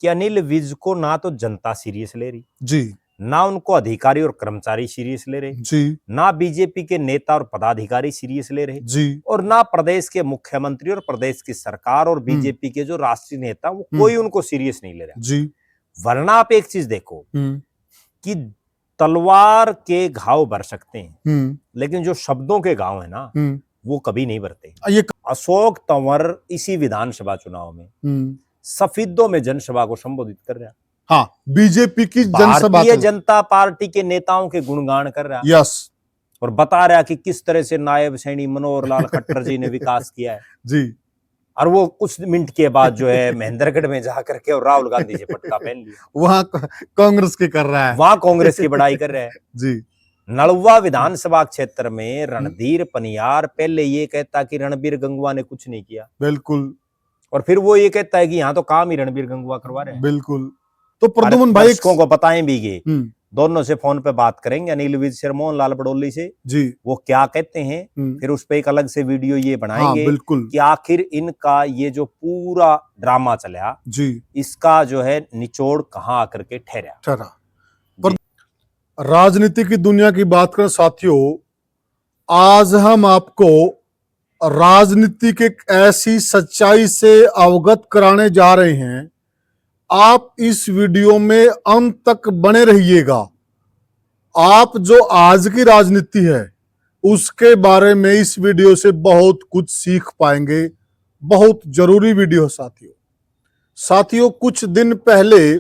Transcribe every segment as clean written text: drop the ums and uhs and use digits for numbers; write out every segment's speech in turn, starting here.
कि अनिल विज को ना तो जनता सीरियस ले रही जी, ना उनको अधिकारी और कर्मचारी सीरियस ले रहे जी, ना बीजेपी के नेता और पदाधिकारी सीरियस ले रहे जी, और ना प्रदेश के मुख्यमंत्री और प्रदेश की सरकार और बीजेपी के जो राष्ट्रीय नेता वो कोई उनको सीरियस नहीं ले रहा। जी, वरना आप एक चीज देखो कि तलवार के घाव भर सकते हैं लेकिन जो शब्दों के घाव है ना वो कभी नहीं भरते। ये अशोक तंवर इसी विधानसभा चुनाव में सफीदों में जनसभा को संबोधित कर रहा है। हाँ, बीजेपी की जनसभा, भारतीय जनता पार्टी के नेताओं के गुणगान कर रहा है। यस, और बता रहा है कि किस तरह से नायब सैनी मनोहर लाल खट्टर जी ने विकास किया है जी। और वो कुछ मिनट के बाद जो है महेंद्रगढ़ में जाकर के और राहुल गांधी से पटका पहन लिया, वहां कांग्रेस की कर रहा है, वहां कांग्रेस की बड़ाई कर रहे हैं। जी। नलवा विधानसभा क्षेत्र में रणधीर पनियार पहले ये कहता कि रणबीर गंगवा ने कुछ नहीं किया, बिल्कुल, और फिर वो ये कहता है कि यहाँ तो काम ही रणबीर गंगवा करवा रहे हैं। बिल्कुल। तो प्रद्युमन भाई दर्शकों को बताएं भी ये दोनों से फोन पे बात करेंगे, अनिल विज से, मोहन लाल बड़ोली से जी, वो क्या कहते हैं, फिर उस पे एक अलग से वीडियो ये बनाएंगे। हाँ, बिल्कुल, कि आखिर इनका ये जो पूरा ड्रामा चला जी, इसका जो है निचोड़ कहां आकर के ठहरा। पर राजनीति की दुनिया की बात करें साथियों, आज हम आपको राजनीति के ऐसी सच्चाई से अवगत कराने जा रहे हैं। आप इस वीडियो में अंत तक बने रहिएगा। आप जो आज की राजनीति है उसके बारे में इस वीडियो से बहुत कुछ सीख पाएंगे। बहुत जरूरी वीडियो साथियों, कुछ दिन पहले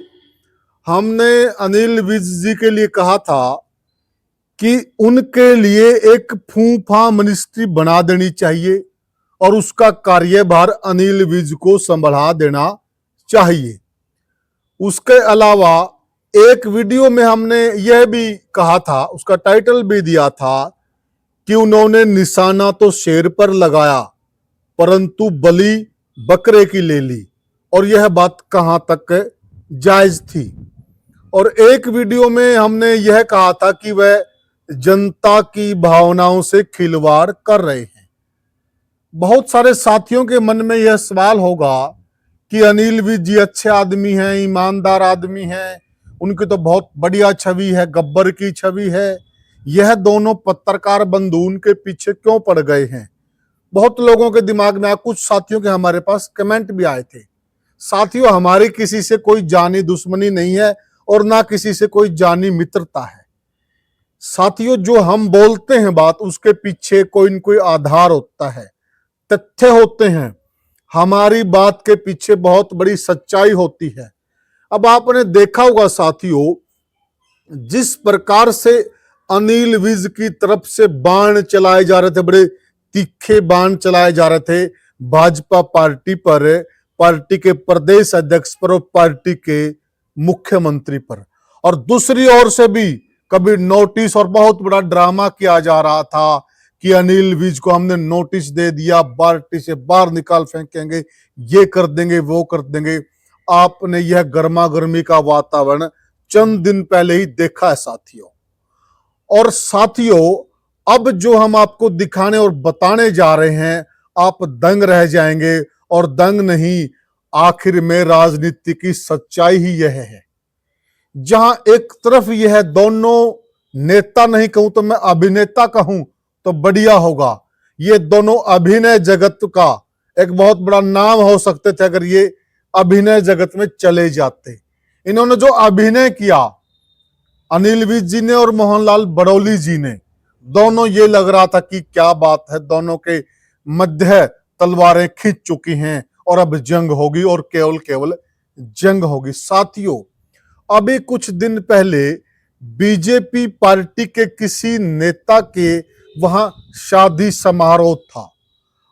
हमने अनिल विज जी के लिए कहा था कि उनके लिए एक फूफा मिनिस्ट्री बना देनी चाहिए और उसका कार्यभार अनिल विज को संभाला देना चाहिए। उसके अलावा एक वीडियो में हमने यह भी कहा था, उसका टाइटल भी दिया था कि उन्होंने निशाना तो शेर पर लगाया परंतु बलि बकरे की ले ली, और यह बात कहां तक जायज थी। और एक वीडियो में हमने यह कहा था कि वह जनता की भावनाओं से खिलवाड़ कर रहे हैं। बहुत सारे साथियों के मन में यह सवाल होगा कि अनिल विज जी अच्छे आदमी हैं, ईमानदार आदमी हैं, उनकी तो बहुत बढ़िया छवि है, गब्बर की छवि है, यह दोनों पत्रकार बंधु उनके पीछे क्यों पड़ गए हैं। बहुत लोगों के दिमाग में कुछ साथियों के हमारे पास कमेंट भी आए थे। साथियों, हमारी किसी से कोई जानी दुश्मनी नहीं है और ना किसी से कोई जानी मित्रता है। साथियों, जो हम बोलते हैं बात, उसके पीछे कोई न कोई आधार होता है, तथ्य होते हैं, हमारी बात के पीछे बहुत बड़ी सच्चाई होती है। अब आपने देखा होगा साथियों, जिस प्रकार से अनिल विज की तरफ से बाण चलाए जा रहे थे, बड़े तीखे बाण चलाए जा रहे थे भाजपा पार्टी पर, पार्टी के प्रदेश अध्यक्ष पर और पार्टी के मुख्यमंत्री पर, और दूसरी ओर से भी कभी नोटिस और बहुत बड़ा ड्रामा किया जा रहा था कि अनिल विज को हमने नोटिस दे दिया, पार्टी से बाहर निकाल फेंकेंगे, ये कर देंगे, वो कर देंगे। आपने यह गर्मा गर्मी का वातावरण चंद दिन पहले ही देखा है साथियों। और साथियों, अब जो हम आपको दिखाने और बताने जा रहे हैं, आप दंग रह जाएंगे, और दंग नहीं, आखिर में राजनीति की सच्चाई ही यह है। जहां एक तरफ यह दोनों नेता, नहीं कहूं तो मैं अभिनेता कहूं तो बढ़िया होगा, ये दोनों अभिनय जगत का एक बहुत बड़ा नाम हो सकते थे अगर ये अभिनय जगत में चले जाते। इन्होंने जो अभिनय किया अनिल विज जी ने और मोहनलाल बड़ौली जी ने, दोनों ये लग रहा था कि क्या बात है, दोनों के मध्य तलवारें खींच चुकी हैं और अब जंग होगी और केवल जंग होगी। साथियों, अभी कुछ दिन पहले बीजेपी पार्टी के किसी नेता के वहां शादी समारोह था,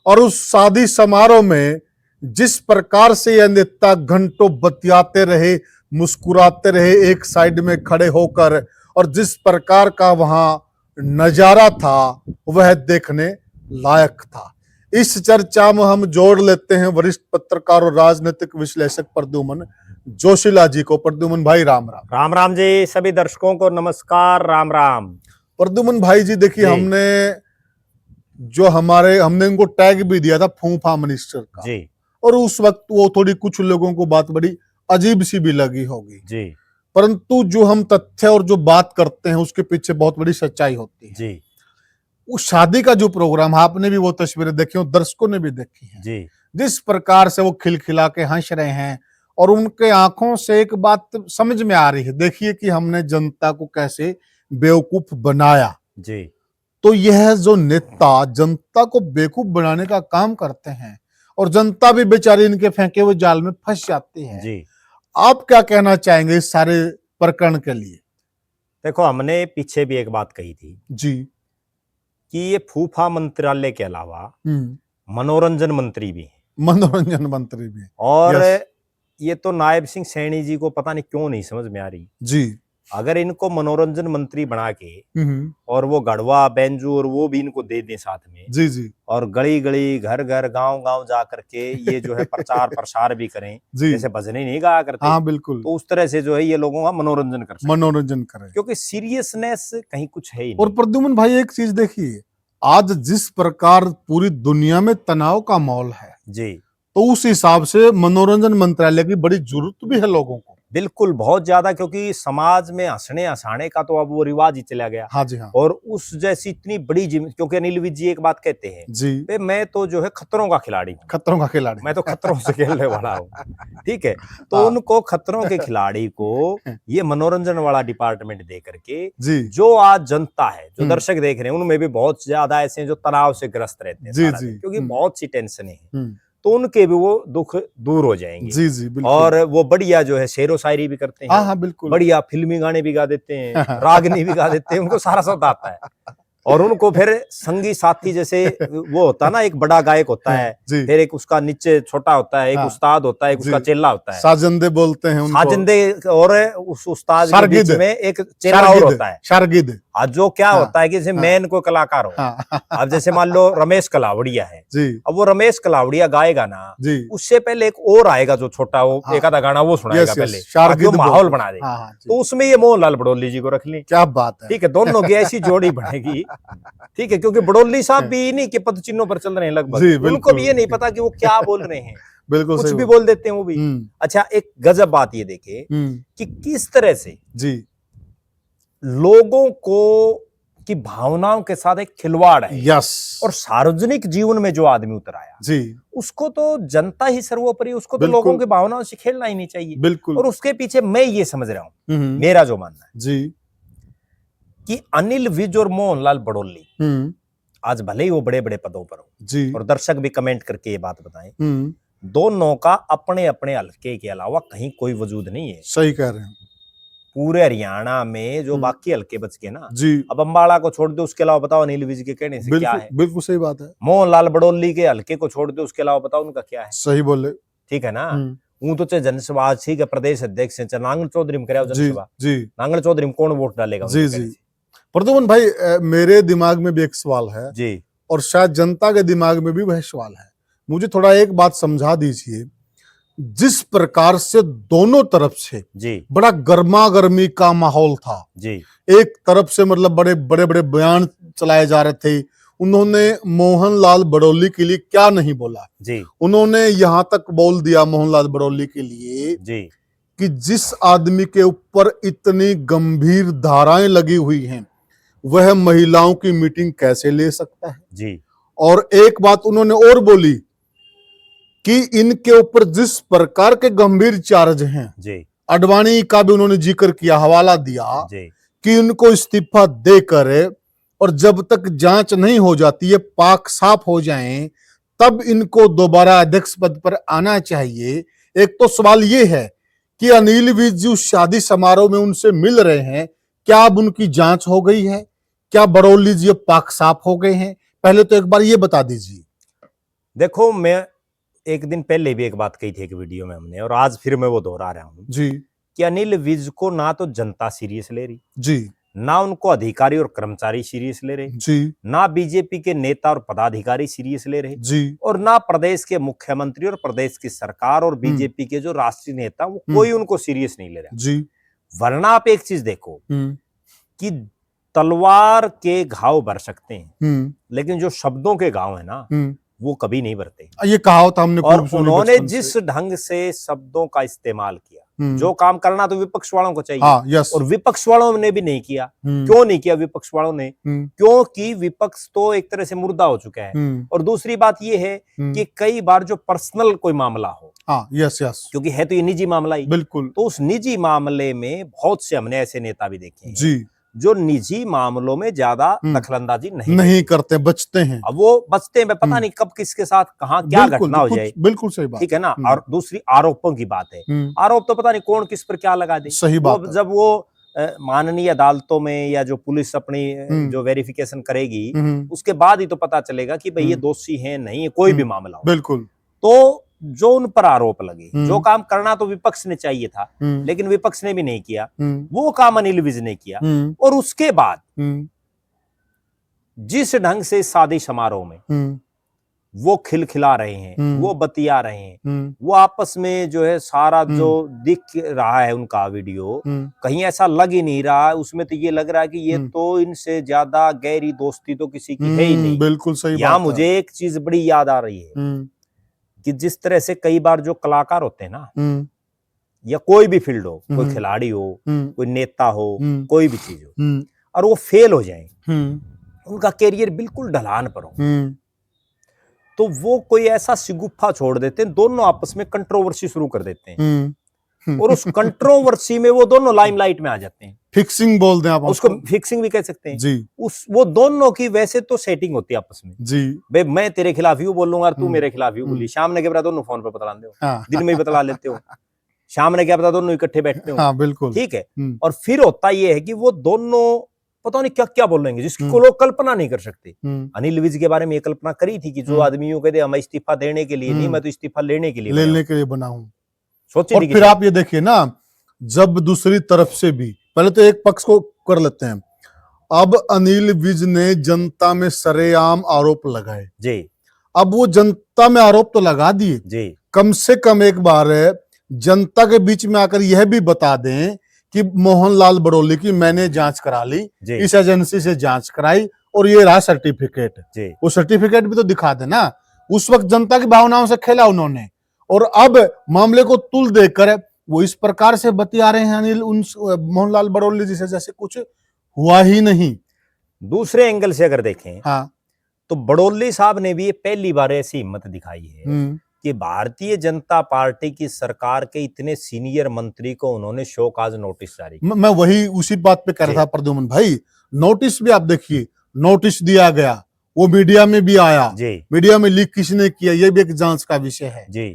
और उस शादी समारोह में जिस प्रकार से यह नेता घंटों बतियाते रहे, मुस्कुराते रहे एक साइड में खड़े होकर, और जिस प्रकार का वहां नजारा था वह देखने लायक था। इस चर्चा में हम जोड़ लेते हैं वरिष्ठ पत्रकार और राजनीतिक विश्लेषक प्रद्युमन जोशीला जी को। प्रद्युमन भाई राम राम। राम राम जी, सभी दर्शकों को नमस्कार, राम राम। प्रद्युमन भाई जी, देखिए हमने इनको टैग भी दिया था फूफा मिनिस्टर का जी, और उस वक्त वो थोड़ी कुछ लोगों को बात बड़ी अजीब सी भी लगी होगी, जी परंतु जो हम तथ्य और जो बात करते हैं उसके पीछे बहुत बड़ी सच्चाई होती है। जी उस शादी का जो प्रोग्राम, आपने भी वो तस्वीरें देखी और दर्शकों ने भी देखी हैं, जी जिस प्रकार से वो खिलखिला के हंस रहे हैं और उनके आंखों से एक बात समझ में आ रही है, देखिए कि हमने जनता को कैसे बेवकूफ बनाया। जी तो यह जो नेता जनता को बेवकूफ बनाने का काम करते हैं और जनता भी बेचारी इनके फेंके हुए जाल में फंस जाती है। जी। आप क्या कहना चाहेंगे इस सारे प्रकरण के लिए? देखो, हमने पीछे भी एक बात कही थी जी। कि ये फूफा मंत्रालय के अलावा मनोरंजन मंत्री भी हैं, मनोरंजन मंत्री भी। और यस। ये तो नायब सिंह सैनी जी को पता नहीं क्यों नहीं समझ में आ रही। जी। अगर इनको मनोरंजन मंत्री बना के और वो गढ़वा बेंजू और वो भी इनको दे दें साथ में, जी जी, और गली गली घर घर गांव गांव जा करके ये जो है प्रचार प्रसार भी करें, जी। जैसे भजने नहीं गाया करते, हाँ बिल्कुल, तो उस तरह से जो है ये लोगों का मनोरंजन कर सकते हैं, मनोरंजन करें। क्योंकि सीरियसनेस कहीं कुछ है ही और नहीं। प्रद्युमन भाई एक चीज देखिए, आज जिस प्रकार पूरी दुनिया में तनाव का माहौल है, जी, तो उस हिसाब से मनोरंजन मंत्रालय की बड़ी जरूरत भी है लोगों को। बिल्कुल, बहुत ज्यादा, क्योंकि समाज में हंसने हंसाने का तो अब वो रिवाज ही चला गया। हाँ जी हाँ और उस जैसी इतनी बड़ी क्योंकि अनिल विज जी एक बात कहते हैं, जी, बे मैं तो जो है खतरों का खिलाड़ी हूं, खतरों का खिलाड़ी, मैं तो खतरों से खेलने वाला हूँ, ठीक है। तो हाँ। उनको खतरों के खिलाड़ी को ये मनोरंजन वाला डिपार्टमेंट दे करके, जी जो आज जनता है, जो दर्शक देख रहे हैं, उनमें भी बहुत ज्यादा ऐसे हैं जो तनाव से ग्रस्त रहते हैं जी सारा जी, दिन, क्योंकि बहुत सी टेंशन है, हम्म, तो उनके भी वो दुख दूर हो जाएंगे। जी जी बिल्कुल। और वो बढ़िया जो है शेरो शायरी भी करते हाँ हैं, हाँ बिल्कुल, बढ़िया फिल्मी गाने भी गा देते हैं, रागनी भी गा देते हैं, उनको सारा सब आता है। और उनको फिर संगी साथी, जैसे वो होता है ना, एक बड़ा गायक होता है, जी, फिर एक उसका नीचे छोटा होता है, एक हाँ, उस्ताद होता है, एक उसका जी, चेला होता है, साजंदे बोलते हैं उनको, साजिंदे, और उस उस्ताद के बीच शार्गिद, में एक चेला और होता है। शार्गिद। आज जो क्या हाँ, होता है कि जैसे हाँ, मेन कोई कलाकार हो, हाँ, अब जैसे मान लो रमेश कलावड़िया है, जी अब वो रमेश कलावड़िया गाएगा ना, जी, उससे पहले एक और आएगा जो छोटा, वो हाँ, एक आधा गाना वो सुनाएगा यस पहले, यस, ताकि वो शार्गिद माहौल बोलते बना हैं। दे। हाँ हाँ जी, तो उसमें ये मोहनलाल बड़ौली जी को रख ली, क्या बात है। ठीक है, दोनों की ऐसी जोड़ी बनेगी, ठीक है, क्योंकि बड़ौली साहब भी नहीं कि पद चिन्हों पर चल रहे हैं जी लगभग, उनको बिल्कुल, भी ये नहीं पता कि वो क्या बोल रहे हैं, बिल्कुल कुछ सही भी बोल। बोल देते हैं वो भी। अच्छा, एक गजब बात ये देखे कि किस तरह से जी लोगों को की भावनाओं के साथ एक खिलवाड़ है, यस, और सार्वजनिक जीवन में जो आदमी उतर आया, जी उसको तो जनता ही सर्वोपरि, उसको तो बिल्कुल, लोगों की भावनाओं से खेलना ही नहीं चाहिए। बिल्कुल। और उसके पीछे मैं ये समझ रहा हूं, हम्म, मेरा जो मानना है जी कि अनिल विज और मोहनलाल बड़ौली आज भले ही वो बड़े बड़े पदों पर हो, जी, और दर्शक भी कमेंट करके ये बात बताएं, दोनों का अपने अपने हलके के अलावा कहीं कोई वजूद नहीं है। सही कह रहे हैं पूरे हरियाणा में जो बाकी हलके बच गए ना, जी, अब अंबाला को छोड़ दो, उसके अलावा बताओ अनिल विज के कहने से क्या बिल्कुल है। बिल्कुल सही बात है, मोहनलाल बड़ौली के हलके को छोड़ दो, उसके अलावा बताओ उनका क्या है। सही बोले। ठीक है ना, वो तो चाहे जनसभा ठीक है, प्रदेश अध्यक्ष है, चाहे नांगल चौधरी में करे जी जनसभा, जी नांगल चौधरी में कौन वोट डालेगा जी उनके जी। कहने से? प्रद्युमन भाई, मेरे दिमाग में भी एक सवाल है जी और शायद जनता के दिमाग में भी वह सवाल है। मुझे थोड़ा एक बात समझा दीजिए, जिस प्रकार से दोनों तरफ से जी बड़ा गर्मा गर्मी का माहौल था, जी एक तरफ से मतलब बड़े बड़े बड़े बयान चलाए जा रहे थे, उन्होंने मोहनलाल बड़ौली के लिए क्या नहीं बोला, जी उन्होंने यहां तक बोल दिया मोहनलाल बड़ौली के लिए जी कि जिस आदमी के ऊपर इतनी गंभीर धाराएं लगी हुई हैं वह महिलाओं की मीटिंग कैसे ले सकता है। जी और एक बात उन्होंने और बोली कि इनके ऊपर जिस प्रकार के गंभीर चार्ज हैं, जी अडवाणी का भी उन्होंने जिक्र किया, हवाला दिया जी कि इनको इस्तीफा देकर और जब तक जांच नहीं हो जाती, ये पाक साफ हो जाएं, तब इनको दोबारा अध्यक्ष पद पर आना चाहिए। एक तो सवाल ये है कि अनिल विज जी उस शादी समारोह में उनसे मिल रहे हैं, क्या अब उनकी जांच हो गई है, क्या बड़ौली जी पाक साफ हो गए हैं? पहले तो एक बार ये बता दीजिए। देखो, मैं एक दिन पहले भी एक बात कही थी एक वीडियो में हमने, और आज फिर मैं वो दोहरा रहा हूं जी कि अनिल विज को ना तो जनता सीरियस ले रही, जी ना उनको अधिकारी और कर्मचारी सीरियस ले रहे, जी ना बीजेपी के नेता और पदाधिकारी सीरियस ले रहे, जी, और ना प्रदेश के मुख्यमंत्री और प्रदेश की सरकार और बीजेपी के जो राष्ट्रीय नेता, वो कोई उनको सीरियस नहीं ले रहा जी, वरना आप एक चीज देखो कि तलवार के घाव भर सकते हैं, लेकिन जो शब्दों के घाव है ना, वो कभी नहीं बरते। ये कहावत हमने और खूब सुनी उन्होंने बचपन जिस से। ढंग से शब्दों का इस्तेमाल किया, जो काम करना तो विपक्ष वालों को चाहिए, हाँ, यस। और विपक्ष वालों ने भी नहीं किया। क्यों नहीं किया विपक्ष वालों ने? क्योंकि विपक्ष तो एक तरह से मुर्दा हो चुका है। और दूसरी बात ये है कि कई बार जो पर्सनल कोई मामला हो, हाँ, यस यस, क्योंकि है तो ये निजी मामला ही, बिल्कुल, तो उस निजी मामले में बहुत से हमने ऐसे नेता भी देखे हैं जी, जो निजी मामलों में ज्यादा दखलंदाजी नहीं करते, बचते हैं। अब वो बचते हैं, पता नहीं कब किसके साथ कहाँ क्या बिल्कुल, घटना हो कुछ- जाए। बिल्कुल सही बात। ठीक है ना। और दूसरी आरोपों की बात है, आरोप तो पता नहीं कौन किस पर क्या लगा दे। सही बात है। जब वो माननीय अदालतों में या जो पुलिस अपनी जो वेरिफिकेशन करेगी, उसके बाद ही तो पता चलेगा कि भाई ये दोषी हैं नहीं है, कोई भी मामला हो। बिल्कुल। तो जो उन पर आरोप लगे, जो काम करना तो विपक्ष ने चाहिए था, लेकिन विपक्ष ने भी नहीं किया, वो काम अनिल विज ने किया। और उसके बाद जिस ढंग से शादी समारोह में वो खिलखिला रहे हैं, वो बतिया रहे हैं, वो आपस में जो है सारा जो दिख रहा है उनका वीडियो, कहीं ऐसा लग ही नहीं रहा है। उसमें तो ये लग रहा है कि ये तो इनसे ज्यादा गहरी दोस्ती तो किसी की है ही नहीं। बिल्कुल सही यहाँ बात मुझे एक चीज बड़ी याद आ रही है कि जिस तरह से कई बार जो कलाकार होते हैं ना, या कोई भी फील्ड हो, कोई खिलाड़ी हो, कोई नेता हो, कोई भी चीज हो, और वो फेल हो जाए, उनका कैरियर बिल्कुल ढलान पर हो, तो वो कोई ऐसा शिगुफा छोड़ देते हैं, दोनों आपस में कंट्रोवर्सी शुरू कर देते हैं, और उस कंट्रोवर्सी में वो दोनों लाइमलाइट में आ जाते हैं। फिक्सिंग बोलते हैं आप उसको फिक्सिंग भी कह सकते हैं जी। वो दोनों की वैसे तो सेटिंग होती है आपस में जी, भाई, मैं तेरे खिलाफ यूं बोलूंगा और तू मेरे खिलाफ यूं बोली, शाम ने क्या पता दोनों फोन पे बतला दे, दिन में ही बतला लेते हो, शाम ने क्या पता दोनों इकट्ठे बैठते हो। हाँ, बिल्कुल, ठीक है। और फिर होता ये है कि वो दोनों पता नहीं क्या क्या बोल रहे जिसकी को लोग कल्पना नहीं कर सकते। अनिल विज के बारे में ये कल्पना करी थी कि जो आदमियों कहते मैं इस्तीफा देने के लिए नहीं, मैं तो इस्तीफा लेने के लिए बना हूं। सोचिए। और फिर आप ये देखिए ना, जब दूसरी तरफ से भी, पहले तो एक पक्ष को कर लेते हैं, अब अनिल विज ने जनता में सरेआम आरोप लगाए जी। अब वो जनता में आरोप तो लगा दिए जी, कम से कम एक बार जनता के बीच में आकर यह भी बता दें कि मोहनलाल बड़ौली की मैंने जांच करा ली, इस एजेंसी से जांच कराई और ये रहा सर्टिफिकेट। वो सर्टिफिकेट भी तो दिखा देना। उस वक्त जनता की भावनाओं से खेला उन्होंने, और अब मामले को तुल देकर वो इस प्रकार से बतिया रहे हैं अनिल मोहनलाल बड़ौली जिसे जैसे कुछ हुआ ही नहीं। दूसरे एंगल से अगर देखें, हाँ, तो बड़ौली साहब ने भी ये पहली बार ऐसी हिम्मत दिखाई है कि भारतीय जनता पार्टी की सरकार के इतने सीनियर मंत्री को उन्होंने शोकॉज नोटिस जारी किया। मैं वही उसी बात पे कर रहा था प्रद्युमन भाई। नोटिस भी आप देखिए, नोटिस दिया गया, वो मीडिया में भी आया जी। मीडिया में लीक किसने किया ये भी एक जांच का विषय है जी।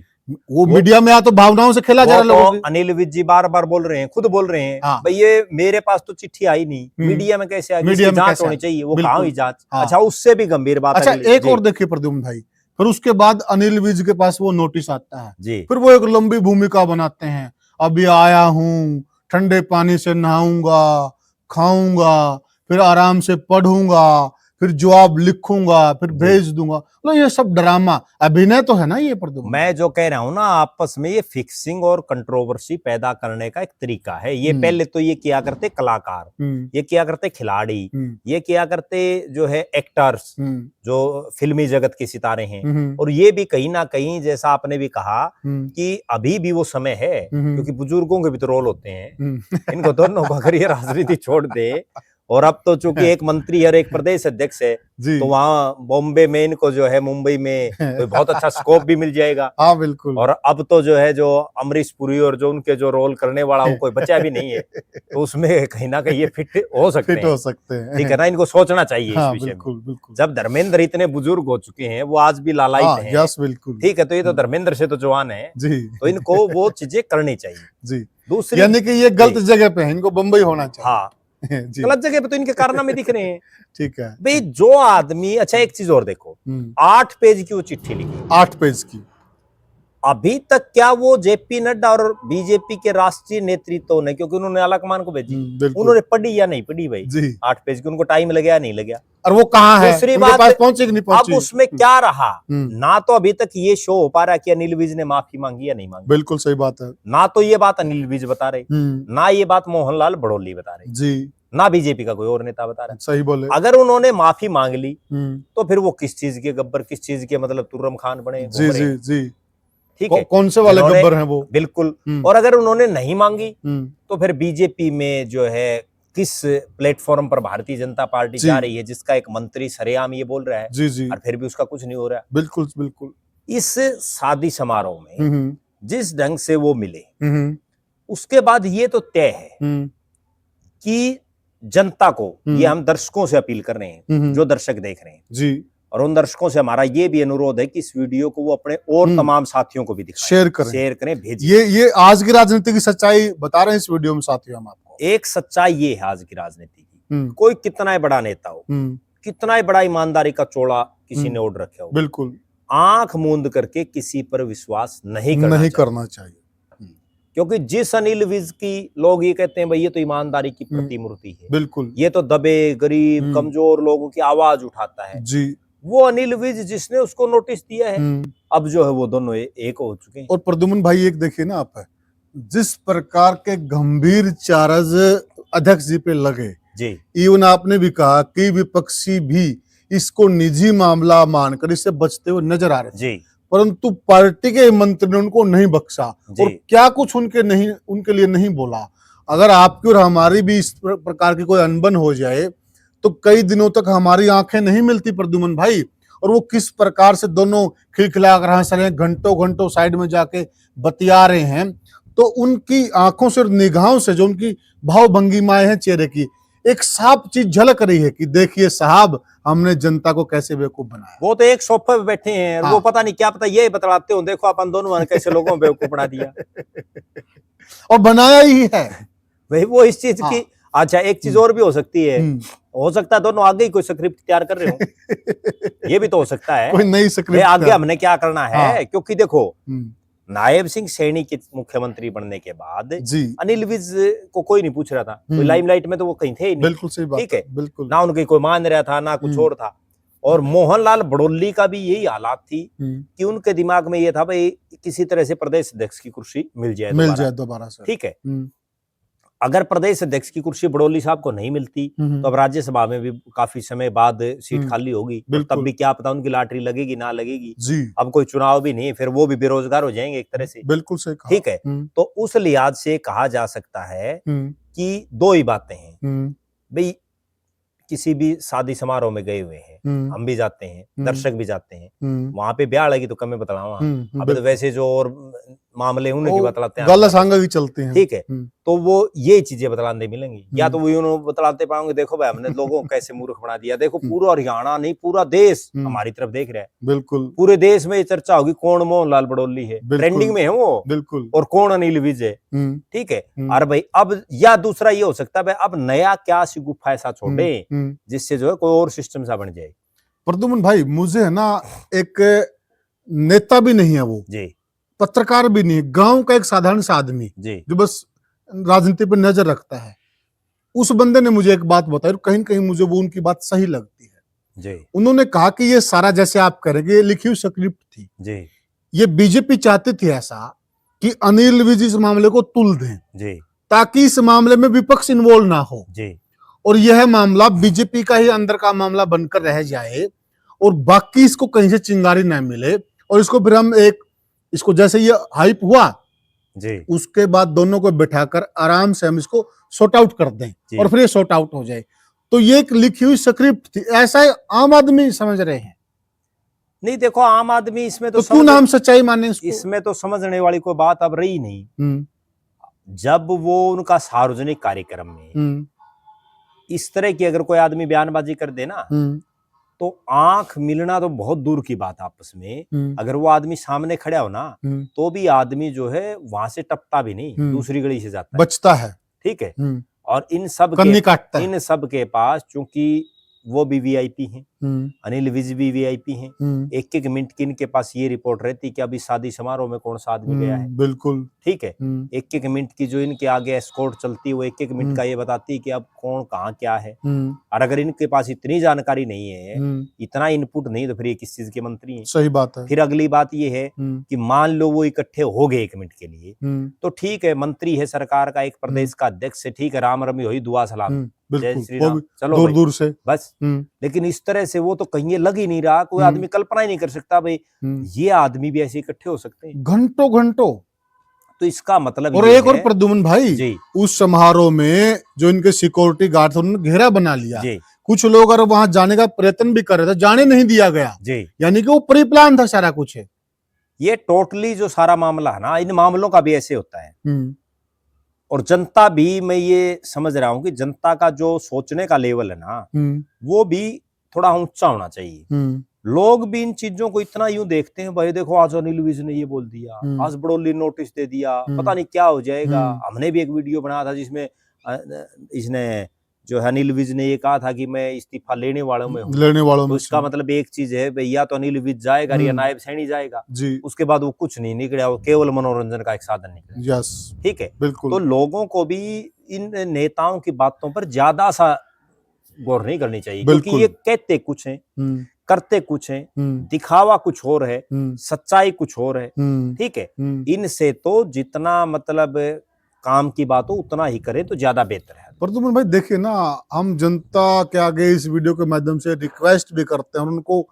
वो मीडिया में आ तो भावनाओं से खेला जा रहा है लोगों की। अनिल विज जी बार बार बोल रहे हैं, खुद बोल रहे हैं भाई ये मेरे पास तो चिट्ठी आई नहीं, मीडिया में कैसे आ गई, इसकी जांच होनी चाहिए। वो कहाँ हुई जांच? अच्छा, उससे भी गंभीर बात। अच्छा, एक और देखिए प्रद्युमन भाई, फिर उसके बाद अनिल विज के पास वो नोटिस आता है जी। फिर वो एक लंबी भूमिका बनाते हैं, अभी आया हूँ, ठंडे पानी से नहाऊंगा, खाऊंगा, फिर आराम से पढ़ूंगा, फिर जवाब लिखूंगा, फिर भेज दूंगा। तो ये सब ड्रामा अभिनय तो है ना ये प्रद्युमन। मैं जो कह रहा हूं ना, आपस में ये फिक्सिंग और कंट्रोवर्सी पैदा करने का एक तरीका है। ये पहले तो ये किया करते कलाकार, ये किया करते खिलाड़ी, ये किया करते जो है एक्टर्स, जो फिल्मी जगत के सितारे हैं। और ये भी कहीं ना कहीं जैसा आपने भी कहा कि अभी भी वो समय है, क्योंकि बुजुर्गों के भी तो रोल होते हैं। इनको दोनों को अगर ये राजनीति छोड़ दे, और अब तो चूंकि एक मंत्री और एक प्रदेश अध्यक्ष है, तो वहां बॉम्बे में इनको जो है मुंबई में कोई बहुत अच्छा स्कोप भी मिल जाएगा। हाँ, बिल्कुल। और अब तो जो है जो अमरीश पुरी और जो उनके जो रोल करने वाला वो कोई बचा भी नहीं है, तो उसमें कहीं ना कहीं ये फिट हो सकते हैं। ठीक है ना, इनको सोचना चाहिए इस विषय में। जब धर्मेंद्र इतने बुजुर्ग हो चुके हैं, वो आज भी लालायित हैं। बिल्कुल। ठीक है, तो ये तो धर्मेंद्र से तो जवान है, तो इनको वो चीजें करनी चाहिए। दूसरी, यानी कि ये गलत जगह पे है, इनको बम्बई होना चाहिए। हाँ, गलत जगह पे तो इनके कारनामे दिख रहे हैं। ठीक है भाई, जो आदमी, अच्छा एक चीज और देखो, 8 पेज की वो चिट्ठी लिखी, 8 पेज की। अभी तक क्या वो जेपी नड्डा और बीजेपी के राष्ट्रीय नेतृत्व ने, क्योंकि उन्होंने आलाकमान को भेजी, उन्होंने पढ़ी या नहीं पढ़ी भाई? 8 पेज की उनको टाइम लगे या नहीं लगे? और वो कहाँ है? दूसरी बात, पहुंचे कि नहीं पहुंची? अब उसमें क्या रहा? ना तो अभी तक ये शो हो पा रहा कि अनिल विज ने माफी मांगी या नहीं मांगी। बिल्कुल सही बात है। ना तो ये बात अनिल विज बता रहे, ना ये बात मोहनलाल बड़ौली बता रहे जी। ना बीजेपी का कोई और नेता बता रहा है। सही बोले। अगर उन्होंने माफी मांग ली तो फिर वो किस चीज के गब्बर, किस चीज के मतलब तुर्रम खान बने, जी जी जी। ठीक है, कौन से वाले गब्बर हैं वो? बिल्कुल। और अगर उन्होंने नहीं मांगी तो फिर बीजेपी में जो है किस प्लेटफॉर्म पर भारतीय जनता पार्टी जा रही है, जिसका एक मंत्री सरेआम ये बोल रहा है, जी जी, और फिर भी उसका कुछ नहीं हो रहा। बिल्कुल बिल्कुल। इस शादी समारोह में जिस ढंग से वो मिले, उसके बाद ये तो तय है कि जनता को, ये हम दर्शकों से अपील कर रहे हैं, जो दर्शक देख रहे हैं जी, और उन दर्शकों से हमारा ये भी अनुरोध है कि इस वीडियो को वो अपने और तमाम साथियों को भी दिखाएं, शेयर करें, भेजिए। ये आज की राजनीति की सच्चाई बता रहे हैं इस वीडियो में साथियों हम आपको। एक सच्चाई ये है आज की राजनीति की, कोई कितना ही बड़ा नेता हो, कितना ही बड़ा ईमानदारी का चोला किसी ने ओढ़ रखे हो, बिल्कुल आंख मूंद करके किसी पर विश्वास नहीं करना चाहिए। क्योंकि जिस अनिल विज की लोग ये कहते हैं भाई ये तो ईमानदारी की प्रतिमूर्ति है, बिल्कुल, ये तो दबे गरीब कमजोर लोगों की आवाज उठाता है जी, वो अनिल विज जिसने उसको नोटिस दिया है, अब जो है वो दोनों एक हो चुके हैं। और प्रद्युमन भाई एक देखिए ना आप, जिस प्रकार के गंभीर चार्ज अध्यक्ष जी पे लगे जी, इवन आपने भी कहा कि विपक्षी भी इसको निजी मामला मानकर इससे बचते हुए नजर आ रहे जी, परंतु पार्टी के मंत्री ने उनको नहीं बख्शा और क्या कुछ उनके लिए नहीं बोला। अगर आपकी और हमारी भी इस प्रकार की कोई अनबन हो जाए तो कई दिनों तक हमारी आंखें नहीं मिलती प्रद्युमन भाई। और वो किस प्रकार से दोनों खिलखिला कर हंस रहे हैं, घंटों घंटों साइड में जाके बतिया रहे हैं, तो उनकी आंखों से, निगाहों से, जो उनकी भाव भंगिमाएं हैं चेहरे की, एक साफ चीज झलक रही है कि देखिए साहब हमने जनता को कैसे बेवकूफ बनाया। वो तो एक सोफे पे बैठे हैं, हाँ, वो पता नहीं क्या, पता ये बतलाते हो, देखो अपन दोनों कैसे लोगों को बेवकूफ बना दिया और बनाया ही है भाई वो इस चीज की। अच्छा एक चीज और भी हो सकती है, हो सकता है दोनों आगे ही कोई स्क्रिप्ट तैयार कर रहे हो ये भी तो हो सकता है, कोई नई स्क्रिप्ट आगे हमने क्या करना है। क्योंकि देखो नायब सिंह सैनी के मुख्यमंत्री बनने के बाद अनिल विज को कोई नहीं पूछ रहा था, कोई लाइमलाइट में तो वो कहीं थे ही नहीं, बिल्कुल सही बात, ठीक है, बिल्कुल ना उनकी कोई मान रहा था ना कुछ और था। और मोहनलाल बड़ोली का भी यही हालात थी कि उनके दिमाग में ये था भाई किसी तरह से प्रदेश अध्यक्ष की कुर्सी मिल जाए दोबारा, ठीक है। अगर प्रदेश अध्यक्ष की कुर्सी बड़ोली साहब को नहीं मिलती तो अब राज्यसभा में भी काफी समय बाद सीट खाली होगी, तो तब भी क्या पता उनकी लॉटरी लगेगी ना लगेगी जी। अब कोई चुनाव भी नहीं, फिर वो भी बेरोजगार हो जाएंगे एक तरह से, बिल्कुल सही कहा, ठीक है। तो उस लिहाज से कहा जा सकता है कि दो ही बातें हैं भाई, किसी भी शादी समारोह में गए हुए हैं, हम भी जाते हैं, दर्शक भी जाते हैं, वहां पे ब्याह लगी तो कम में बतलावा, अब तो वैसे जो और मामले उन्हें बतलाते हैं, गलत सांगा भी चलते हैं, ठीक है। तो वो ये चीजें बतलाने मिलेंगी, या तो वो बतलाते पाओगे देखो भाई हमने लोगों को कैसे मूर्ख बना दिया, देखो पूरा हरियाणा नहीं पूरा देश हमारी तरफ देख रहा है, बिल्कुल पूरे देश में ये चर्चा होगी कौन मोहनलाल बड़ोली है, ट्रेंडिंग में है वो, बिल्कुल, और कौन अनिल विज है, ठीक है। और भाई अब या दूसरा ये हो सकता है भाई अब नया क्या सी गुफा ऐसा छोड़े जिससे जो है कोई और सिस्टम सा बन जाए। प्रद्युमन भाई मुझे है ना, एक नेता भी नहीं है वो जी, पत्रकार भी नहीं है, गांव का एक साधारण सा आदमी जी, जो बस राजनीति पर नजर रखता है, उस बंदे ने मुझे एक बात बताई, कहीं कहीं मुझे वो उनकी बात सही लगती है जी। उन्होंने कहा कि ये सारा जैसे आप करेंगे ये लिखी हुई स्क्रिप्ट थी जी, ये बीजेपी चाहती थी ऐसा कि अनिल विज इस मामले को तुल दें जी, ताकि इस मामले में विपक्ष इन्वॉल्व ना हो जी, और यह मामला बीजेपी का ही अंदर का मामला बनकर रह जाए और बाकी इसको कहीं से चिंगारी ना मिले, और इसको फिर हम इसको जैसे ये हाइप हुआ जी, उसके बाद दोनों को बिठाकर आराम से हम इसको सॉर्ट आउट कर दें और फिर ये सॉर्ट आउट हो जाए। तो ये एक लिखी हुई स्क्रिप्ट थी, ऐसा आम आदमी समझ रहे हैं। नहीं देखो आम आदमी इसमें तो क्यों नाम सच्चाई माने इसको? इसमें तो समझने वाली कोई बात अब रही नहीं। जब वो उनका सार्वजनिक कार्यक्रम में इस तरह की अगर कोई आदमी बयानबाजी कर दे ना, तो आंख मिलना तो बहुत दूर की बात आपस में, अगर वो आदमी सामने खड़ा हो ना तो भी आदमी जो है वहां से टपता भी नहीं, दूसरी गली से जाता है, बचता है, ठीक है। और इन सब के पास चूंकि वो भी वीआईपी हैं, अनिल विज भी वीआईपी हैं, एक एक मिनट की इनके पास ये रिपोर्ट रहती कि अभी शादी समारोह में कौन सा आदमी गया है, बिल्कुल, ठीक है। एक एक मिनट की जो इनके आगे एस्कॉर्ट चलती है वो एक एक मिनट का ये बताती है कि अब कौन कहाँ क्या है। और अगर इनके पास इतनी जानकारी नहीं है, इतना इनपुट नहीं, तो फिर ये किस चीज के मंत्री हैं? सही बात है। फिर अगली बात ये है कि मान लो वो इकट्ठे हो गए एक मिनट के लिए, तो ठीक है, मंत्री है, सरकार का एक प्रदेश का अध्यक्ष है, ठीक है, राम रमी हुई दुआ सलाम, जय बिल्कुल, श्री वो राम, भी चलो दूर भाई, दूर से। बस। हम्म, लेकिन इस तरह से वो तो कहीं ये लग ही नहीं रहा, कोई आदमी कल्पना ही नहीं कर सकता भाई ये आदमी भी ऐसे इकट्ठे हो सकते हैं। घंटों घंटों। तो इसका मतलब और ये एक और है प्रद्युम्न भाई, जी उस समारोह में जो इनके सिक्योरिटी गार्ड थे उन्होंने घेरा बना लिया। जी कुछ लोग अगर वहां जाने का प्रयत्न भी कर रहे थे, जाने नहीं दिया गया। जी। यानी कि वो प्री प्लान था सारा कुछ है। ये टोटली जो सारा मामला है ना, इन मामलों का भी ऐसे होता है। हम्म, और जनता भी, मैं ये समझ रहा हूं कि जनता का जो सोचने का लेवल है ना, वो भी थोड़ा ऊंचा होना चाहिए। लोग भी इन चीजों को इतना यूं देखते हैं, भाई देखो आज अनिल विज ने ये बोल दिया, आज बड़ोली नोटिस दे दिया, पता नहीं क्या हो जाएगा। हमने भी एक वीडियो बनाया था जिसमें इसने जो है अनिल विज ने ये कहा था कि मैं इस्तीफा लेने वालों में हूँ। लेने वालों तो में इसका मतलब एक चीज है भाई, या तो अनिल विज जाएगा या नायब सैनी जाएगा। जी, उसके बाद वो कुछ नहीं निकला, वो केवल मनोरंजन का एक साधन निकला। यस, ठीक है, बिल्कुल। तो लोगों को भी इन नेताओं की बातों पर ज्यादा सा गौर नहीं करनी चाहिए, क्योंकि ये कहते कुछ हैं, करते कुछ हैं, दिखावा कुछ और है, सच्चाई कुछ और है। ठीक है, इनसे तो जितना मतलब काम की बात हो उतना ही करें तो ज्यादा बेहतर है। प्रद्युम्न भाई देखिए ना, हम जनता के आगे इस वीडियो के माध्यम से रिक्वेस्ट भी करते हैं और उनको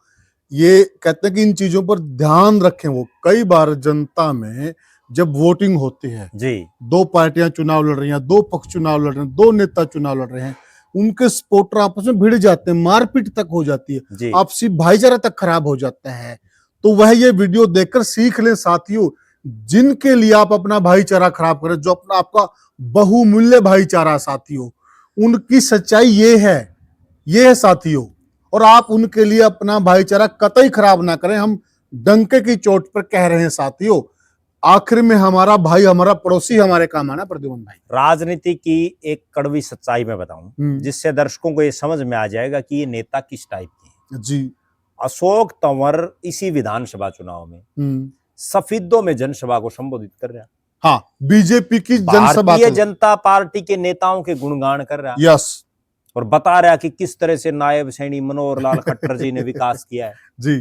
ये कहते हैं कि इन चीजों पर ध्यान रखें। वो कई बार जनता में जब वोटिंग होती है जी, दो पार्टियां चुनाव लड़ रही हैं, दो पक्ष चुनाव लड़ रहे हैं, दो नेता चुनाव लड़ रहे हैं, उनके सपोर्टर आपस में भिड़ जाते हैं, मारपीट तक हो जाती है, आपसी भाईचारा तक खराब हो जाता है। तो वह ये वीडियो देखकर सीख लें साथियों, जिनके लिए आप अपना भाईचारा खराब करें, जो अपना आपका बहुमूल्य भाईचारा साथियों, उनकी सच्चाई ये है साथियों। और आप उनके लिए अपना भाईचारा कतई खराब ना करें, हम डंके की चोट पर कह रहे हैं साथियों। आखिर में हमारा भाई, हमारा पड़ोसी हमारे काम आना। प्रद्युम्न भाई, राजनीति की एक कड़वी सच्चाई में बताऊं, जिससे दर्शकों को ये समझ में आ जाएगा कि ये नेता किस टाइप के हैं। जी, अशोक तंवर इसी विधानसभा चुनाव में सफीदों में जनसभा को संबोधित कर रहा है। हाँ, बीजेपी की जनसभा, भारतीय जनता पार्टी के नेताओं के गुणगान कर रहा है। यस, और बता रहा कि किस तरह से नायब सैनी मनोहर लाल खट्टर जी ने विकास किया है। जी।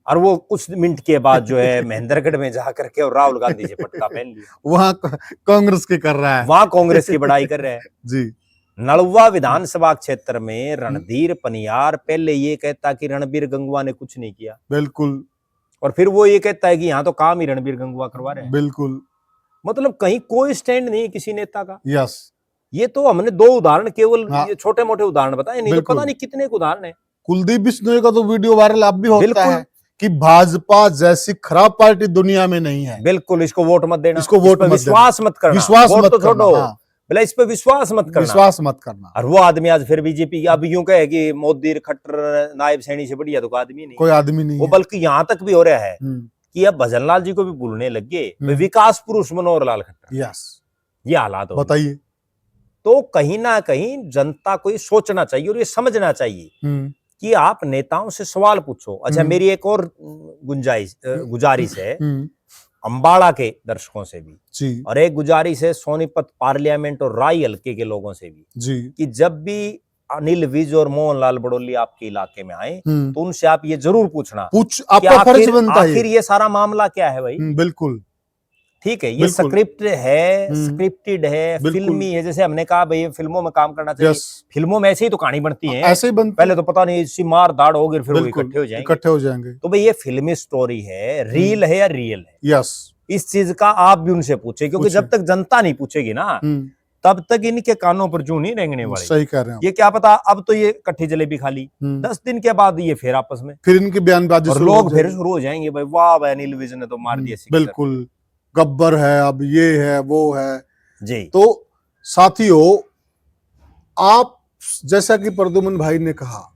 और वो कुछ मिनट के बाद जो है महेंद्रगढ़ में जाकर के और राहुल गांधी से पटका पहन लिया, वहां कांग्रेस की कर रहा है, वहां कांग्रेस की बड़ाई कर रहे हैं। जी। नलवा विधानसभा क्षेत्र में रणधीर पनियार पहले ये कहता कि रणबीर गंगवा ने कुछ नहीं किया, बिल्कुल, और फिर वो ये कहता है कि यहाँ तो काम ही रणबीर गंगवा करवा रहे हैं। बिल्कुल, मतलब कहीं कोई स्टैंड नहीं है किसी नेता का। यस। ये तो हमने दो उदाहरण केवल, ये छोटे मोटे उदाहरण बताए, नहीं तो पता नहीं कितने उदाहरण है। कुलदीप बिश्नोई का तो वीडियो वायरल अब भी होता है कि भाजपा जैसी खराब पार्टी दुनिया में नहीं है। बिल्कुल, इसको वोट मत देना, इसको वोट मत देना, विश्वास मत करना, विश्वास मत तो छोड़ो, बोला इस पे विश्वास मत करना, विश्वास मत करना। और वो आदमी आज फिर बीजेपी अब यूं कहे कि मोदी खट्टर नायब सैनी से बढ़िया तो कोई आदमी नहीं, कोई आदमी नहीं वो है। बल्कि यहाँ तक भी हो रहा है कि अब भजनलाल जी को भी भूलने लग गए, विकास पुरुष मनोहर लाल खट्टर। यस, ये हालात हो, बताइए। तो कहीं ना कहीं जनता को ये सोचना चाहिए और ये समझना चाहिए कि आप नेताओं से सवाल पूछो। अच्छा, मेरी एक और गुजारिश है अंबाला के दर्शकों से भी जी, और एक गुजारिश है सोनीपत पार्लियामेंट और राय हल्के के लोगों से भी जी, कि जब भी अनिल विज और मोहनलाल बड़ोली आपके इलाके में आए तो उनसे आप ये जरूर पूछना, आपका फर्ज बनता है, आखिर ये सारा मामला क्या है भाई। बिल्कुल, ठीक है, ये स्क्रिप्ट है, स्क्रिप्टेड है, फिल्मी है। जैसे हमने कहा भाई फिल्मों में काम करना चाहिए, फिल्मों में ऐसे ही तो कहानी बनती है, ऐसे ही बनती, पहले तो पता नहीं इसी मार दाड़ होगी फिर वो इकट्ठे हो जाएंगे। तो भाई ये फिल्मी स्टोरी है, रील है या रियल है, यस, इस चीज का आप भी उनसे पूछे, क्योंकि जब तक जनता नहीं पूछेगी ना तब तक इनके कानों पर जू नहीं रेंगने वाले। सही कह रहे हैं। ये क्या पता, अब तो ये कट्ठी जलेबी खा ली, 10 दिन के बाद ये फिर आपस में फिर इनकी बयानबाजी और लोग फिर शुरू हो जाएंगे, भाई वाह भाई अनिल विज ने तो मार दिया। बिल्कुल, गब्बर है, अब ये है, वो है जी। तो साथियों, आप जैसा कि प्रद्युम्न भाई ने कहा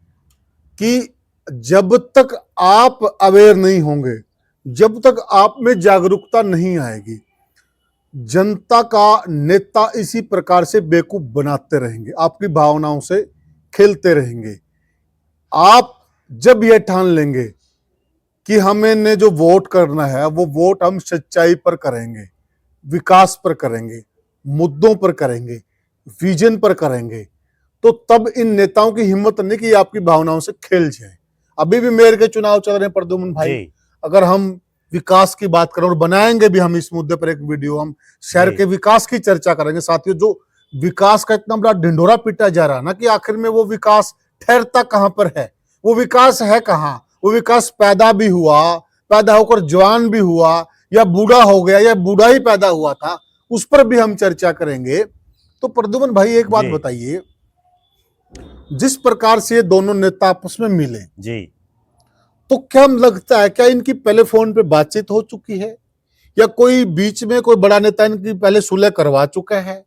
कि जब तक आप अवेयर नहीं होंगे, जब तक आप में जागरूकता नहीं आएगी, जनता का नेता इसी प्रकार से बेवकूफ बनाते रहेंगे, आपकी भावनाओं से खेलते रहेंगे। आप जब यह ठान लेंगे कि हमें ने जो वोट करना है वो वोट हम सच्चाई पर करेंगे, विकास पर करेंगे, मुद्दों पर करेंगे, विजन पर करेंगे, तो तब इन नेताओं की हिम्मत नहीं कि आपकी भावनाओं से खेल जाए। अभी भी मेयर के चुनाव चल रहे हैं प्रद्युम्न भाई, अगर हम विकास की बात करें और बनाएंगे भी हम इस मुद्दे पर एक वीडियो, हम शहर के विकास की चर्चा करेंगे साथियों। जो विकास का इतना बड़ा ढिंढोरा पीटा जा रहा है ना कि आखिर में वो विकास ठहरता कहां पर है, वो विकास है कहां, वो विकास पैदा भी हुआ, पैदा होकर जवान भी हुआ, या बूढ़ा हो गया, या बूढ़ा ही पैदा हुआ था, उस पर भी हम चर्चा करेंगे। तो प्रद्युमन भाई एक बात बताइए, जिस प्रकार से ये दोनों नेता आपस में मिले जी, तो क्या लगता है, क्या इनकी पहले फोन पे बातचीत हो चुकी है, या कोई बीच में कोई बड़ा नेता इनकी पहले सुलह करवा चुका है,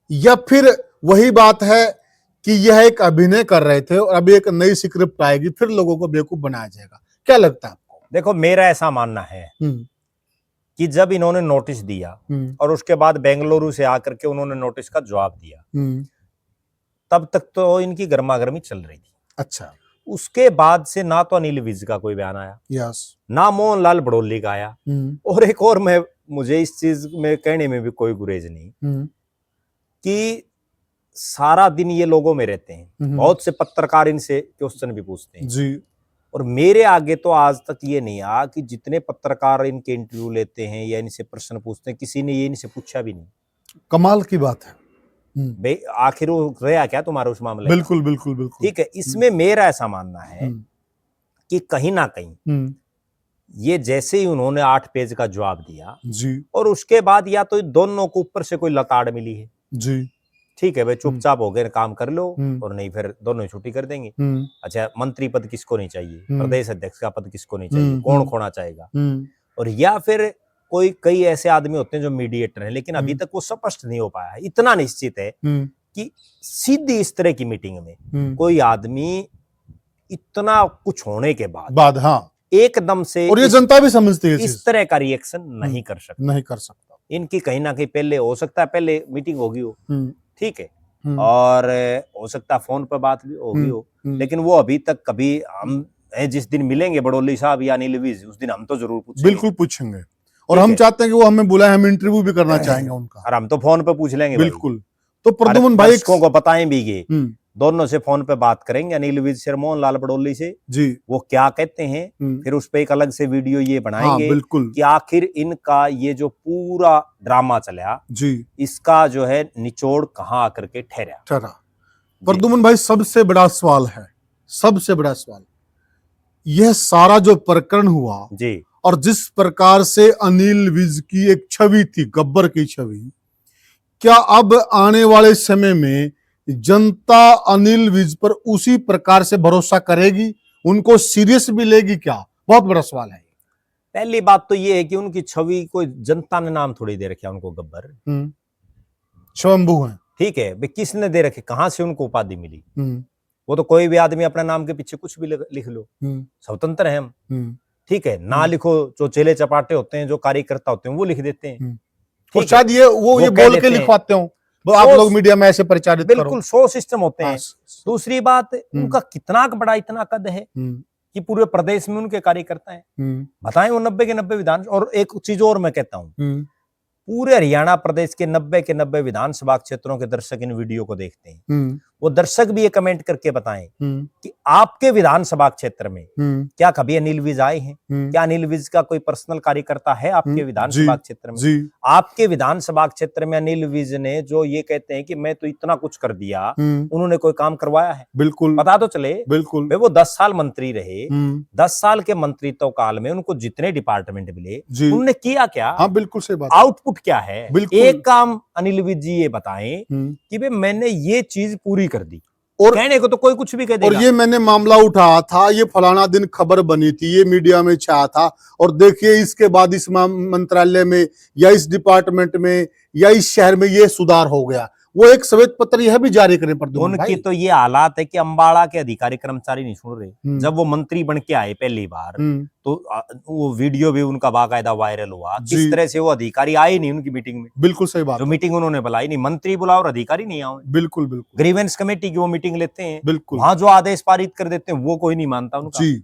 या फिर वही बात है कि यह एक अभिनय कर रहे थे और अभी एक नई स्क्रिप्ट आएगी फिर लोगों को बेवकूफ बनाया जाएगा? क्या लगता है आपको? देखो मेरा ऐसा मानना है कि जब इन्होंने नोटिस दिया और उसके बाद बेंगलुरु से आकर के उन्होंने नोटिस का जवाब दिया, तब तक तो इनकी गर्मागर्मी चल रही थी। अच्छा, उसके बाद से ना तो अनिल विज का कोई बयान आया, यस, ना मोहनलाल बड़ौली का आया, और एक और मुझे इस चीज में कहने में भी कोई गुरेज नहीं कि सारा दिन ये लोगों में रहते हैं, बहुत से पत्रकार इनसे क्वेश्चन भी पूछते हैं जी, और मेरे आगे तो आज तक ये नहीं आया कि जितने पत्रकार इनके इंटरव्यू लेते हैं या इनसे प्रश्न पूछते हैं, किसी ने ये इनसे पूछा भी नहीं। कमाल की बात है। आखिर वो रहा क्या तुम्हारे उस मामले? बिल्कुल बिल्कुल बिल्कुल, ठीक है। इसमें मेरा ऐसा मानना है कि कहीं ना कहीं ये जैसे ही उन्होंने 8 पेज का जवाब दिया जी, और उसके बाद या तो दोनों को ऊपर से कोई लताड़ मिली है जी, ठीक है भाई चुपचाप हो गए, काम कर लो, और नहीं फिर दोनों छुट्टी कर देंगे। अच्छा, मंत्री पद किसको नहीं चाहिए, प्रदेश अध्यक्ष का पद किसको नहीं चाहिए, कौन खोना चाहेगा? और या फिर कई ऐसे आदमी होते हैं जो मीडिएटर हैं, लेकिन अभी तक वो स्पष्ट नहीं हो पाया है। इतना निश्चित है कि सीधी इस तरह की मीटिंग में कोई आदमी इतना कुछ होने के बाद हाँ, एकदम से, और ये जनता भी समझती है, इस तरह का रिएक्शन नहीं कर सकता। इनकी कहीं ना कहीं पहले हो सकता है पहले मीटिंग होगी हो, ठीक है, और हो सकता है फोन पर बात भी होगी हो, लेकिन वो अभी तक कभी, हम जिस दिन मिलेंगे बड़ौली साहब या अनिल विज, उस दिन हम तो जरूर पूछेंगे, बिल्कुल पूछेंगे, और हम चाहते हैं कि वो हमें बुलाए, हम इंटरव्यू भी करना चाहेंगे उनका, और हम तो फोन पे पूछ लेंगे बिल्कुल। तो प्रद्युमन भाई को बताएं भी ये दोनों से फोन पे बात करेंगे, अनिल विज से, मोहनलाल बड़ौली से जी, वो क्या कहते हैं, फिर उस पे एक अलग से वीडियो ये बनाएंगे। हाँ, बिल्कुल, कि आखिर इनका ये जो पूरा ड्रामा चला जी, इसका जो है निचोड़ कहाँ आकर के ठहरा। प्रद्युमन भाई सबसे बड़ा सवाल है, सबसे बड़ा सवाल, यह सारा जो प्रकरण हुआ जी, और जिस प्रकार से अनिल विज की एक छवि थी, गब्बर की छवि, क्या अब आने वाले समय में जनता अनिल विज पर उसी प्रकार से भरोसा करेगी, उनको सीरियस भी लेगी? क्या बहुत बड़ा सवाल है। पहली बात तो ये है कि उनकी छवि को जनता ने नाम थोड़ी दे रखा, उनको गब्बर स्वयंभू है, ठीक है, वे किसने दे रखे, कहां से उनको उपाधि मिली? वो तो कोई भी आदमी अपने नाम के पीछे कुछ भी लिख लो, स्वतंत्र है हम, ठीक है, ना लिखो, जो चेले चपाटे होते हैं, जो कार्यकर्ता होते हैं, वो लिख देते हैं, और शायद ये बोल के लिखवाते हो, आप लोग मीडिया में ऐसे प्रचारित करो, बिल्कुल 100 सिस्टम होते हैं। दूसरी बात, उनका कितना बड़ा इतना कद है कि पूरे प्रदेश में उनके कार्यकर्ता हैं, बताएं, वो 90 के 90 विधान। और एक चीज और मैं कहता हूं, पूरे हरियाणा प्रदेश के 90 के 90 विधानसभा क्षेत्रों के दर्शक इन वीडियो को देखते हैं, वो दर्शक भी ये कमेंट करके बताएं कि आपके विधानसभा क्षेत्र में क्या कभी अनिल विज आए हैं? क्या अनिल विज का कोई पर्सनल कार्यकर्ता है आपके विधानसभा क्षेत्र में? आपके विधानसभा क्षेत्र में अनिल विज ने जो ये कहते हैं कि मैं तो इतना कुछ कर दिया, उन्होंने कोई काम करवाया है? बिल्कुल, पता तो चले। बिल्कुल, वो 10 साल मंत्री रहे, 10 साल के मंत्रित्व काल में उनको जितने डिपार्टमेंट मिले, उन्होंने किया क्या? हाँ, बिल्कुल सही बात। आउटपुट क्या है? एक काम अनिल विज जी ये बताएं कि भाई मैंने ये चीज पूरी कर दी, और कहने को तो कोई कुछ भी कह देगा। और ये मैंने मामला उठाया था, ये फलाना दिन खबर बनी थी, ये मीडिया में छाया था, और देखिए इसके बाद इस मंत्रालय में या इस डिपार्टमेंट में या इस शहर में ये सुधार हो गया। वो एक श्वेत पत्र यह भी जारी करें प्रद्युमन भाई। उनकी तो ये हालात है कि अंबाला के अधिकारी कर्मचारी नहीं सुन रहे। जब वो मंत्री बन के आए पहली बार, तो वो वीडियो भी उनका बाकायदा वायरल हुआ, किस तरह से वो अधिकारी आए नहीं उनकी मीटिंग में। बिल्कुल सही बात, जो मीटिंग उन्होंने बुलाई नहीं, मंत्री बुलाओ और अधिकारी नहीं आओ। बिल्कुल बिल्कुल, ग्रीवेंस कमेटी की वो मीटिंग लेते हैं, बिल्कुल, वहां जो आदेश पारित कर देते हैं वो कोई नहीं मानता उनका जी,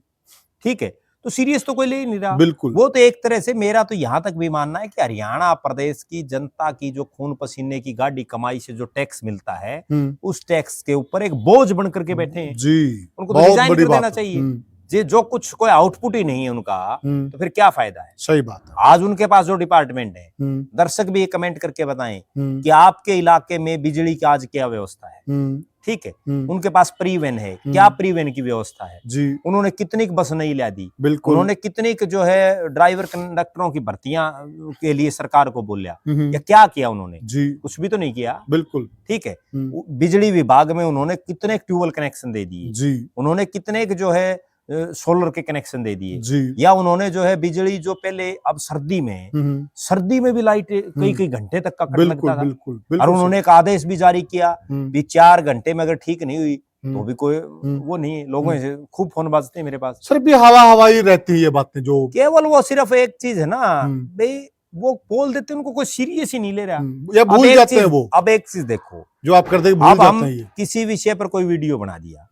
ठीक है, तो सीरियस तो कोई ले ही नहीं रहा। बिल्कुल, वो तो एक तरह से मेरा तो यहां तक भी मानना है कि हरियाणा प्रदेश की जनता की जो खून पसीने की गाड़ी कमाई से जो टैक्स मिलता है, उस टैक्स के ऊपर एक बोझ बन करके बैठे हैं जी, उनको तो रिजाइन कर देना चाहिए। ये जो कुछ कोई आउटपुट ही नहीं है उनका, तो फिर क्या फायदा है। सही बात है। आज उनके पास जो डिपार्टमेंट है, दर्शक भी ये कमेंट करके बताएं कि आपके इलाके में बिजली की आज क्या व्यवस्था है। ठीक है, उनके पास परिवहन है, क्या परिवहन की व्यवस्था है जी। उन्होंने कितनी बस नहीं ला दी, बिल्कुल। उन्होंने कितनी जो है ड्राइवर कंडक्टरों की भर्तियां के लिए सरकार को बोलिया, या क्या किया उन्होंने जी? कुछ भी तो नहीं किया, बिल्कुल। ठीक है, बिजली विभाग में उन्होंने कितने ट्यूबवेल कनेक्शन दे दिए जी, उन्होंने कितने जो है सोलर के कनेक्शन दे दिए, या उन्होंने जो है बिजली जो पहले अब सर्दी में भी लाइट कई घंटे तक का कट लगता था, और उन्होंने एक आदेश भी जारी किया कि 4 घंटे में अगर ठीक नहीं हुई तो भी कोई वो नहीं है। लोगों से खूब फोन बजते हैं मेरे पास, सिर्फ भी हवा रहती है ये बातें, जो केवल वो सिर्फ एक चीज है ना भाई, वो बोल देते हैं, उनको कोई सीरियस ही नहीं ले रहा, या भूल जाते हैं वो। अब एक चीज देखो, जो आप करते हैं, अब हम किसी विषय पर कोई वीडियो बना दिया,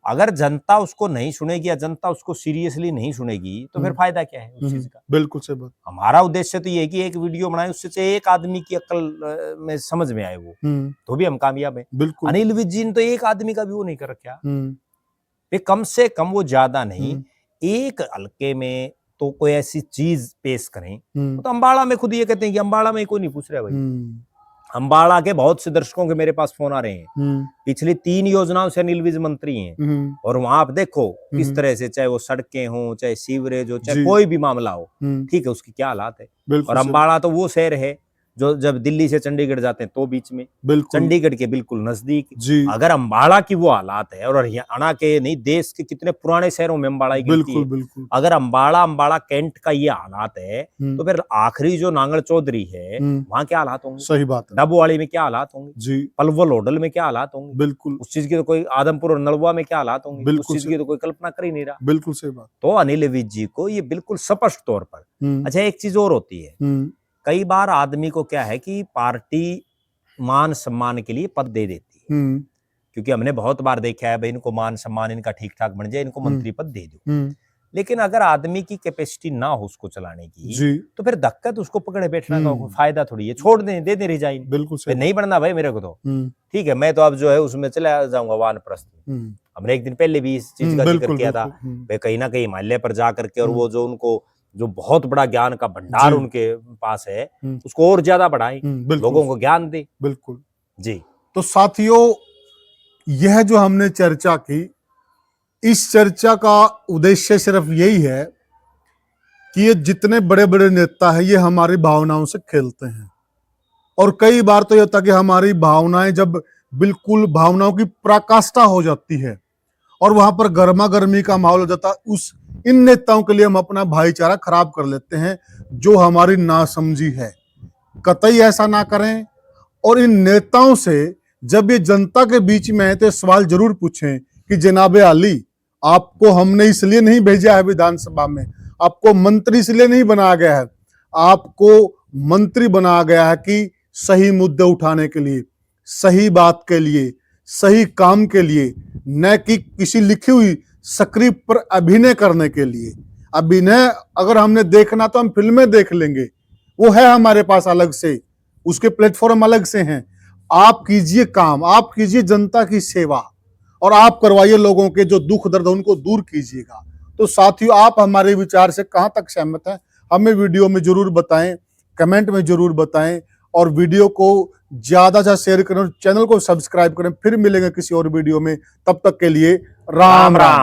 अगर जनता उसको नहीं सुनेगी या जनता उसको सीरियसली नहीं सुनेगी तो फिर फायदा क्या है उस चीज का। बिल्कुल सही बात। हमारा उद्देश्य तो ये है कि एक वीडियो बनाए, उससे एक आदमी की अक्ल में समझ में आए वो, तो भी हम कामयाब है। बिल्कुल। अनिल विज जी ने तो एक आदमी का भी वो नहीं कर रखा, कम से कम वो ज्यादा नहीं, एक हल्के में तो कोई ऐसी चीज पेश करें। तो अम्बाड़ा में खुद ये कहते हैं कि अम्बाड़ा में कोई नहीं पूछ रहा भाई। अम्बाड़ा के बहुत से दर्शकों के मेरे पास फोन आ रहे हैं, पिछली 3 योजनाओं से अनिल विज मंत्री हैं, और वहां आप देखो किस तरह से, चाहे वो सड़कें हो, चाहे सीवरेज हो, चाहे कोई भी मामला हो, ठीक है, उसकी क्या हालात है। और अम्बाड़ा तो वो शहर है जो जब दिल्ली से चंडीगढ़ जाते हैं तो बीच में, चंडीगढ़ के बिल्कुल नजदीक। अगर अम्बाड़ा की वो हालात है, और हरियाणा के नहीं, देश के कितने पुराने शहरों में अम्बाड़ा की गिनती है, अगर अम्बाड़ा कैंट का ये हालात है, तो फिर आखिरी जो नांगल चौधरी है वहां क्या हालात होंगे। सही बात है। डबवाड़ी में क्या हालात होंगे जी, पलवल होडल में क्या हालात होंगे, बिल्कुल। उस चीज की तो कोई, आदमपुर और नलवा में क्या हालात होंगे, उस चीज की तो कोई कल्पना कर ही नहीं रहा। बिल्कुल सही बात। तो अनिल विज जी को ये बिल्कुल स्पष्ट तौर पर। अच्छा, एक चीज और होती है, कई बार आदमी को क्या है कि पार्टी मान सम्मान के लिए पद दे देती है, क्योंकि हमने बहुत बार देखा है भाई, इनको मान सम्मान इनका ठीक ठाक बन जाए, इनको मंत्री पद दे दो। लेकिन अगर आदमी की कैपेसिटी ना हो उसको चलाने की, तो फिर धक्का तो उसको पकड़े बैठना का फायदा थोड़ी है, छोड़ दे दे रिजाइन। बिल्कुल नहीं बनना भाई मेरे को तो, ठीक है, मैं तो अब जो है उसमें चला जाऊंगा वानप्रस्थ। हमने एक दिन पहले भी इस चीज का जिक्र किया था, भाई कहीं ना कहीं हिमालय पर जा करके, और वो जो उनको जो बहुत बड़ा ज्ञान का भंडार उनके पास है, उसको और ज्यादा बढ़ाएं, लोगों को ज्ञान दे। बिल्कुल जी। तो साथियों, यह जो हमने चर्चा की, इस चर्चा का उद्देश्य सिर्फ यही है कि ये जितने बड़े बड़े नेता हैं, ये हमारी भावनाओं से खेलते हैं, और कई बार तो ये होता है कि हमारी भावनाएं जब बिल्कुल भावनाओं की पराकाष्ठा हो जाती है और वहां पर गर्मा गर्मी का माहौल हो जाता है, इन नेताओं के लिए हम अपना भाईचारा खराब कर लेते हैं, जो हमारी नासमझी है। कतई ऐसा ना करें, और इन नेताओं से जब ये जनता के बीच में है तो सवाल जरूर पूछें कि जनाबे आली, आपको हमने इसलिए नहीं भेजा है विधानसभा में, आपको मंत्री इसलिए नहीं बनाया गया है, आपको मंत्री बनाया गया है कि सही मुद्दे उठाने के लिए, सही बात के लिए, सही काम के लिए, न कि किसी लिखी हुई स्क्रिप्ट पर अभिनय करने के लिए। अभिनय अगर हमने देखना तो हम फिल्में देख लेंगे, वो है हमारे पास अलग से, उसके प्लेटफॉर्म अलग से हैं। आप कीजिए काम, आप कीजिए जनता की सेवा, और आप करवाइए लोगों के जो दुख दर्द है उनको दूर कीजिएगा। तो साथियों, आप हमारे विचार से कहां तक सहमत हैं, हमें वीडियो में जरूर बताएं, कमेंट में जरूर बताएं, और वीडियो को ज्यादा से शेयर करें, चैनल को सब्सक्राइब करें। फिर मिलेंगे किसी और वीडियो में, तब तक के लिए राम राम।